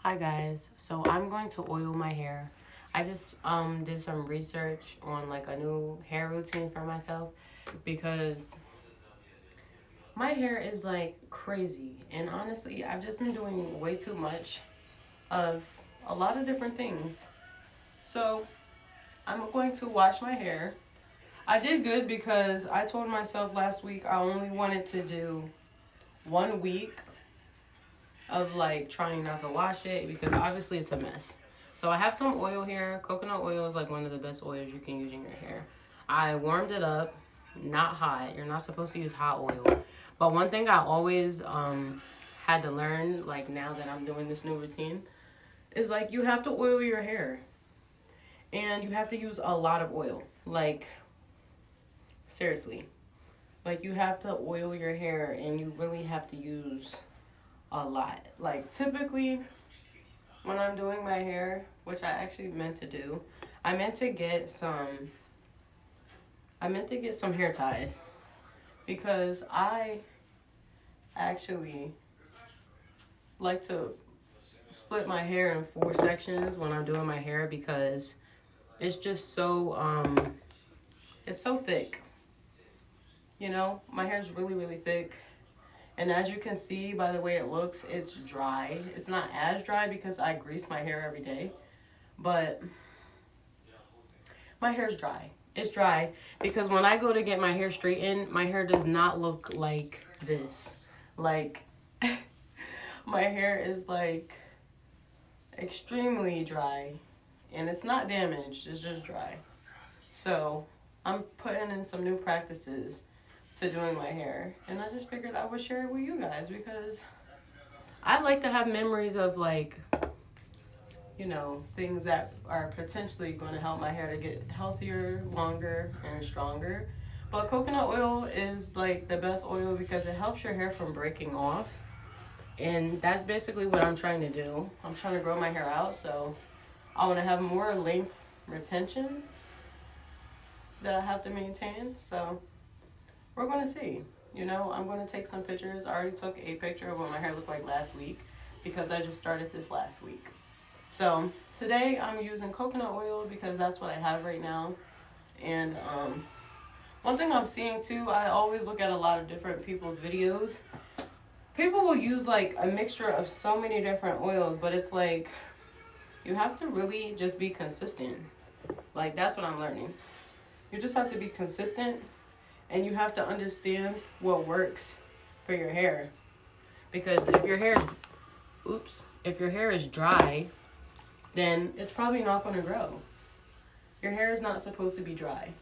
Hi guys, so I'm going to oil my hair. I just did some research on like a new hair routine for myself because my hair is like crazy, and honestly I've just been doing way too much of a lot of different things. So I'm going to wash my hair. I did good because I told myself last week I only wanted to do 1 week of like trying not to wash it because obviously it's a mess. So I have some oil here. Coconut oil is like one of the best oils you can use in your hair. I warmed it up, not hot. You're not supposed to use hot oil. But one thing I always had to learn, like now that I'm doing this new routine, is like you have to oil your hair. And you have to use a lot of oil. Like, seriously. Like, you have to oil your hair and you really have to use a lot. Like, typically, when I'm doing my hair, which I actually meant to do, I meant to get some hair ties because I actually like to split my hair in 4 sections when I'm doing my hair because it's just so it's so thick. You know, my hair is really really thick. And as you can see by the way it looks, it's dry. It's not as dry because I grease my hair every day, but my hair's dry. It's dry because when I go to get my hair straightened, my hair does not look like this. Like, my hair is like extremely dry and it's not damaged, it's just dry. So, I'm putting in some new practices to doing my hair, and I just figured I would share it with you guys because I like to have memories of like, you know, things that are potentially going to help my hair to get healthier, longer, and stronger. But coconut oil is like the best oil because it helps your hair from breaking off. And that's basically what I'm trying to do. I'm trying to grow my hair out, so I want to have more length retention that I have to maintain. So we're going to see. You know, I'm going to take some pictures. I already took a picture of what my hair looked like last week because I just started this last week. So today I'm using coconut oil because that's what I have right now. And one thing I'm seeing too, I always look at a lot of different people's videos. People will use like a mixture of so many different oils, but it's like you have to really just be consistent. Like that's what I'm learning. You just have to be consistent and you have to understand what works for your hair. Because if your hair is dry, then it's probably not going to grow. Your hair is not supposed to be dry,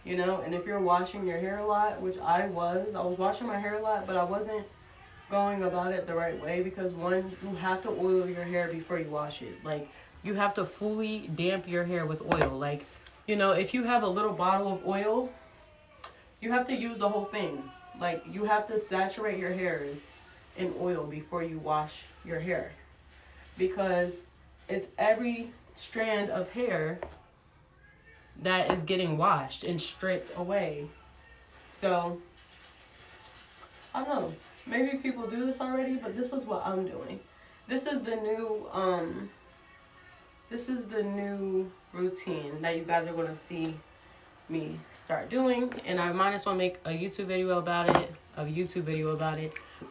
you know? And if you're washing your hair a lot, which I was washing my hair a lot, but I wasn't going about it the right way because one, you have to oil your hair before you wash it. Like, you have to fully damp your hair with oil. Like, you know, if you have a little bottle of oil, you have to use the whole thing. Like, you have to saturate your hairs in oil before you wash your hair because it's every strand of hair that is getting washed and stripped away. So, I don't know. Maybe people do this already, but this is what I'm doing. This is the new routine that you guys are going to see me start doing, and I might as well make a YouTube video about it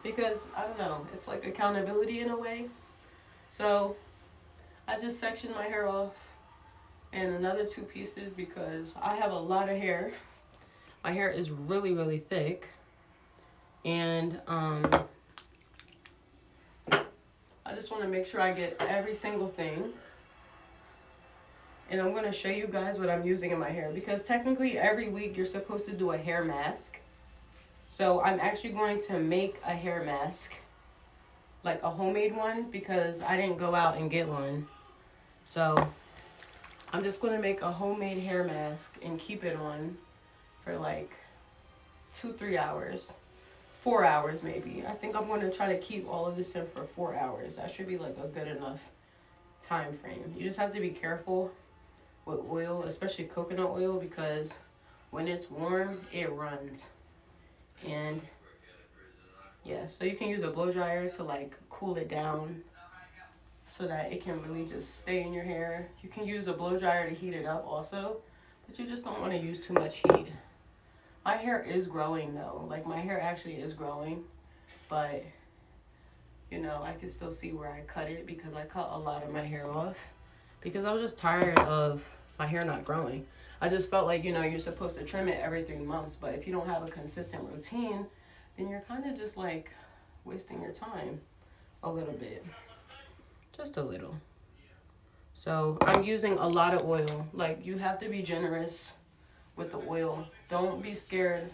because I don't know, it's like accountability in a way. So I just sectioned my hair off in another 2 pieces because I have a lot of hair. My hair is really really thick, and I just want to make sure I get every single thing. And I'm going to show you guys what I'm using in my hair because technically every week you're supposed to do a hair mask. So I'm actually going to make a hair mask, like a homemade one, because I didn't go out and get one. So I'm just going to make a homemade hair mask and keep it on for like 2-3 hours. 4 hours maybe. I think I'm going to try to keep all of this in for 4 hours. That should be like a good enough time frame. You just have to be careful with oil, especially coconut oil, because when it's warm, it runs. And yeah, so you can use a blow dryer to like cool it down so that it can really just stay in your hair. You can use a blow dryer to heat it up also, but you just don't want to use too much heat. My hair is growing though. Like my hair actually is growing, but you know, I can still see where I cut it because I cut a lot of my hair off because I was just tired of my hair not growing. I just felt like, you know, you're supposed to trim it every 3 months, but if you don't have a consistent routine, then you're kind of just like wasting your time a little bit. Just a little. So I'm using a lot of oil. Like, you have to be generous with the oil. Don't be scared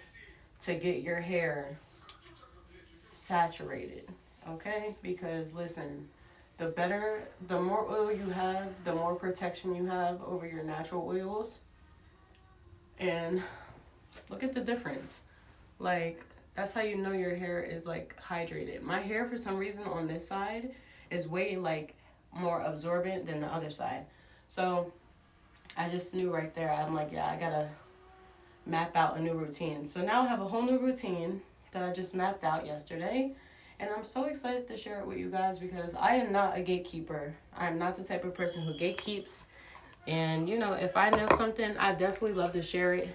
to get your hair saturated, okay? Because listen, the more oil you have, the more protection you have over your natural oils. And look at the difference. Like, that's how you know your hair is like hydrated. My hair, for some reason, on this side is way like more absorbent than the other side. So I just knew right there. I'm like, yeah, I gotta map out a new routine. So now I have a whole new routine that I just mapped out yesterday. And I'm so excited to share it with you guys because I am not a gatekeeper. I'm not the type of person who gatekeeps. And, you know, if I know something, I definitely love to share it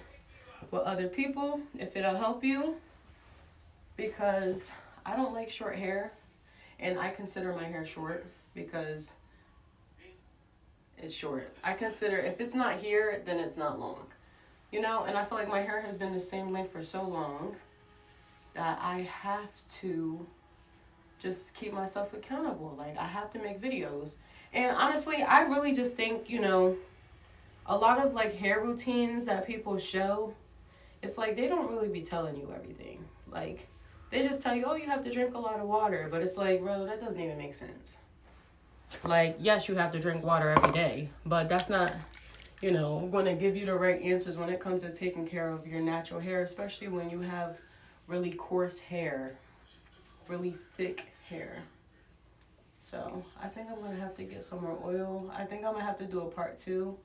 with other people if it'll help you. Because I don't like short hair. And I consider my hair short because it's short. I consider if it's not here, then it's not long. You know, and I feel like my hair has been the same length for so long that I have to just keep myself accountable. Like, I have to make videos. And honestly, I really just think, you know, a lot of like hair routines that people show, it's like they don't really be telling you everything. Like, they just tell you, oh, you have to drink a lot of water. But it's like, bro, that doesn't even make sense. Like, yes, you have to drink water every day, but that's not, you know, going to give you the right answers when it comes to taking care of your natural hair, especially when you have really coarse hair, really thick hair. So I think I'm going to have to get some more oil. I think I'm going to have to do a part 2